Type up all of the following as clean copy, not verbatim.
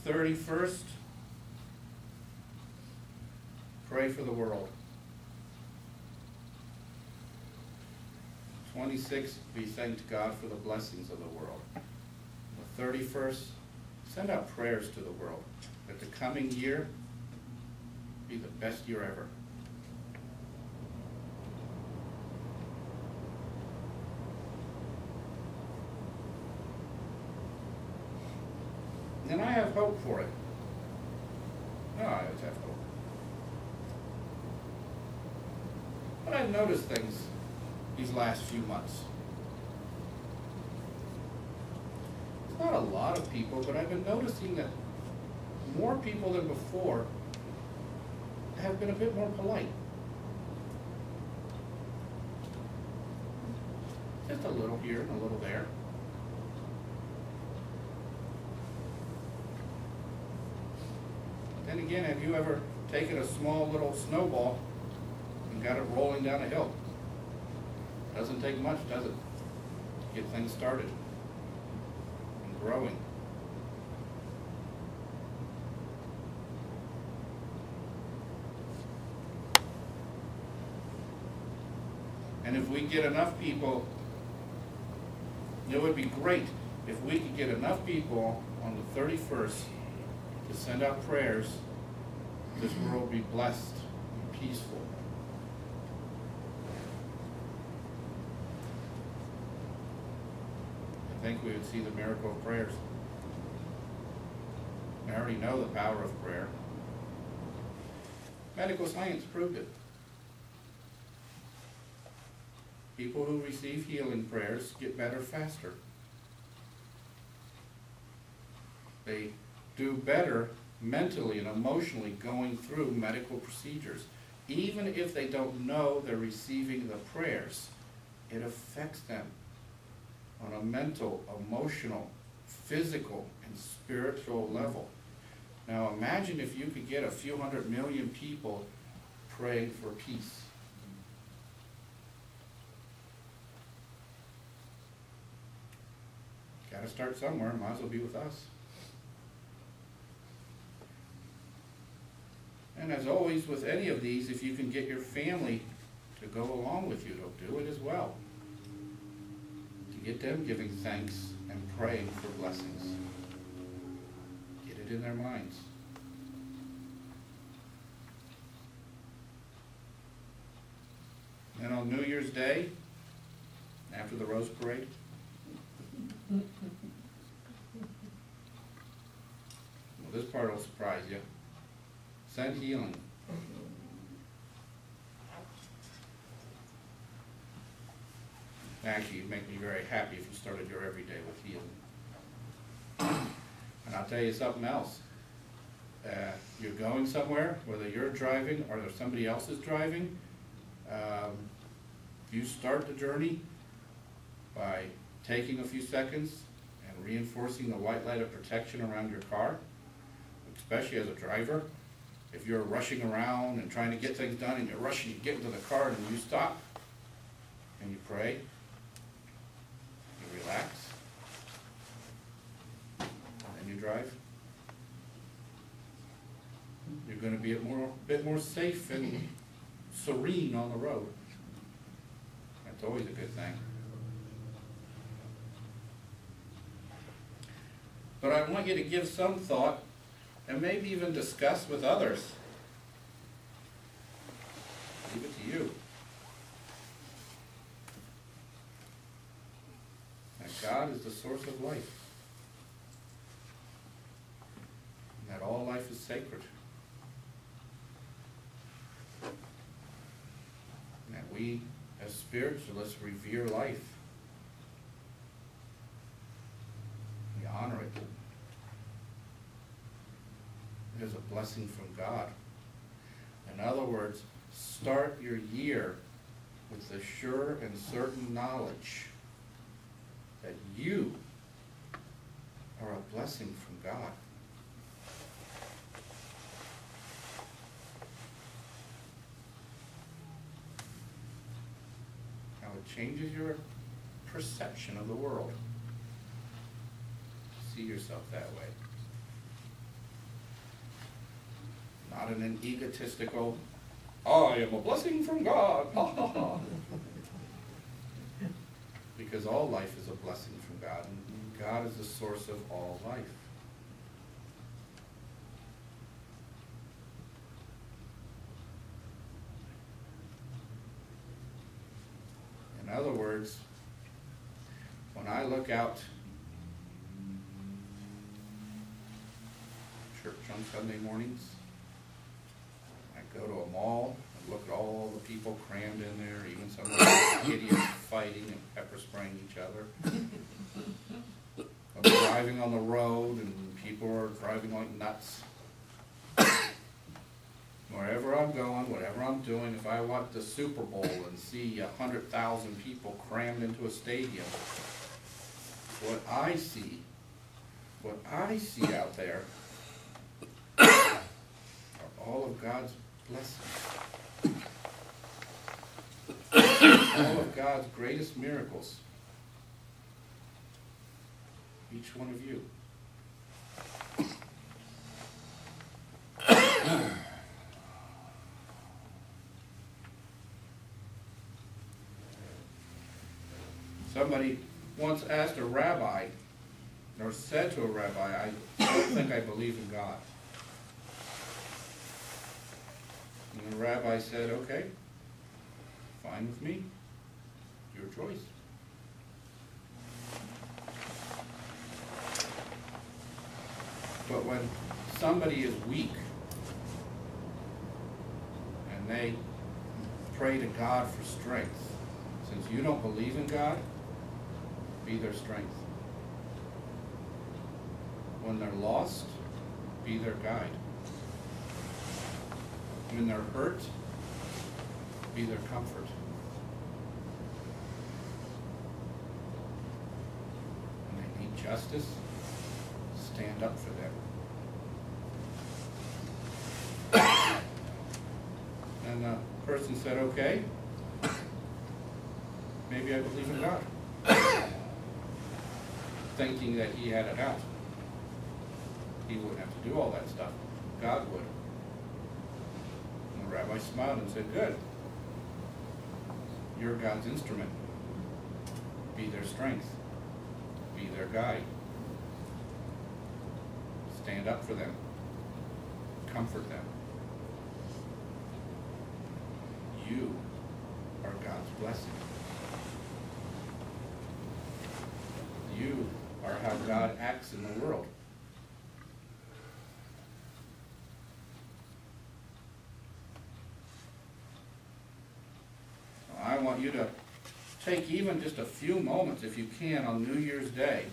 31st, pray for the world. 26th, we thank God for the blessings of the world. The 31st, send out prayers to the world that the coming year be the best year ever. And I have hope for it. No, I always have hope. But I've noticed things these last few months. It's not a lot of people, but I've been noticing that more people than before have been a bit more polite. Just a little here and a little there. Then again, have you ever taken a small little snowball and got it rolling down a hill? Doesn't take much, does it, to get things started and growing. And if we get enough people, it would be great if we could get enough people on the 31st to send out prayers, this world be blessed and peaceful. I think we would see the miracle of prayers. I already know the power of prayer. Medical science proved it. People who receive healing prayers get better faster. They do better mentally and emotionally going through medical procedures. Even if they don't know they're receiving the prayers, it affects them on a mental, emotional, physical, and spiritual level. Now imagine if you could get a few 100 million people praying for peace. Got to start somewhere, might as well be with us. And as always with any of these, if you can get your family to go along with you, to do it as well. To get them giving thanks and praying for blessings. Get it in their minds. And on New Year's Day, after the Rose Parade, well, this part will surprise you. Send healing. Actually, it'd make me very happy if you started your everyday with healing. And I'll tell you something else. You're going somewhere, whether you're driving or there's somebody else is driving, you start the journey by taking a few seconds and reinforcing the white light of protection around your car, especially as a driver. If you're rushing around and trying to get things done and you're rushing, you get into the car and you stop and you pray, you relax, and then you drive. You're going to be a bit more safe and serene on the road. That's always a good thing. But I want you to give some thought and maybe even discuss with others. Leave it to you. That God is the source of life. And that all life is sacred. And that we, as spiritualists, revere life. We honor it. It is a blessing from God. In other words, start your year with the sure and certain knowledge that you are a blessing from God. Now it changes your perception of the world. See yourself that way. Not in an egotistical, I am a blessing from God, ha ha ha. Because all life is a blessing from God, and God is the source of all life. In other words, when I look out church on Sunday mornings, I go to a mall and look at all the people crammed in there, even some of the idiots fighting and pepper spraying each other. I'm driving on the road and people are driving like nuts. Wherever I'm going, whatever I'm doing, if I watch the Super Bowl and see 100,000 people crammed into a stadium, what I see out there are all of God's blessings. All of God's greatest miracles. Each one of you. Somebody once asked a rabbi, or said to a rabbi, I don't think I believe in God. And the rabbi said, okay, fine with me, your choice. But when somebody is weak and they pray to God for strength, since you don't believe in God, be their strength. When they're lost, be their guide. When they're hurt, be their comfort. When they need justice, stand up for them. And the person said, okay, maybe I believe in God. Thinking that he had it out. He wouldn't have to do all that stuff. God would. And the rabbi smiled and said, good. You're God's instrument. Be their strength. Be their guide. Stand up for them. Comfort them. You are God's blessing. You are how God acts in the world. I want you to take even just a few moments, if you can, on New Year's Day.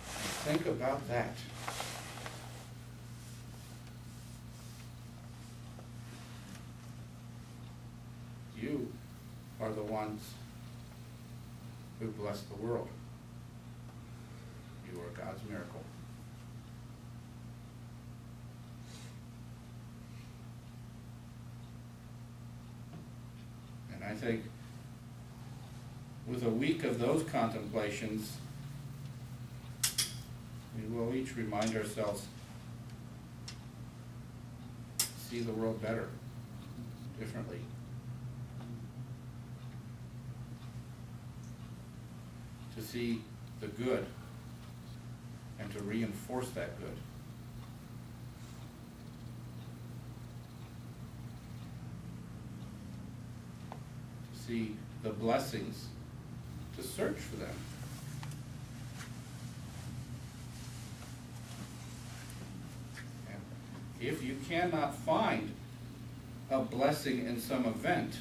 And think about that. You are the ones who bless the world. You are God's miracle. And I think with a week of those contemplations, we will each remind ourselves, see the world better, differently. To see the good and to reinforce that good. To see the blessings, to search for them. And if you cannot find a blessing in some event,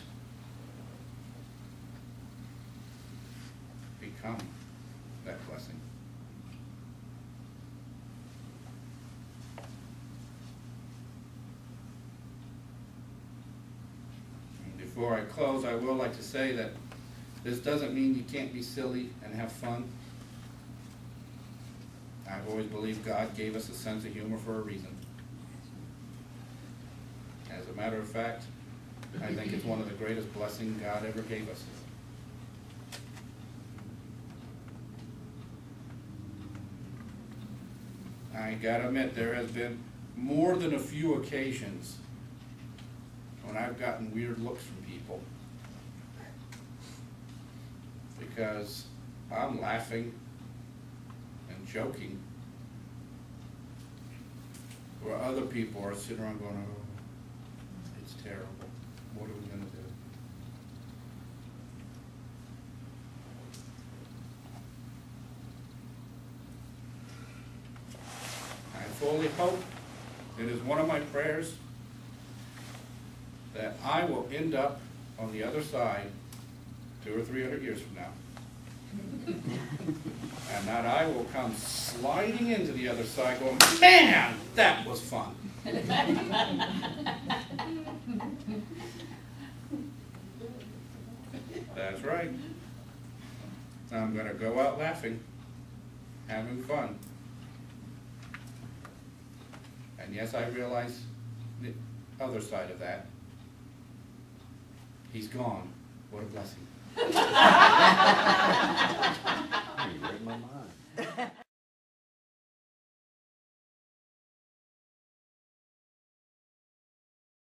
become that blessing. And before I close, I will like to say that this doesn't mean you can't be silly and have fun. I've always believed God gave us a sense of humor for a reason. As a matter of fact, I think it's one of the greatest blessings God ever gave us. I gotta admit, there has been more than a few occasions when I've gotten weird looks from people because I'm laughing and joking, where other people are sitting around going, oh, it's terrible. What are we going to do? I fully hope, it is one of my prayers, that I will end up on the other side 200 or 300 years from now. And that I will come sliding into the other side going, man, that was fun. That's right. I'm going to go out laughing, having fun. And yes, I realize the other side of that. He's gone. What a blessing.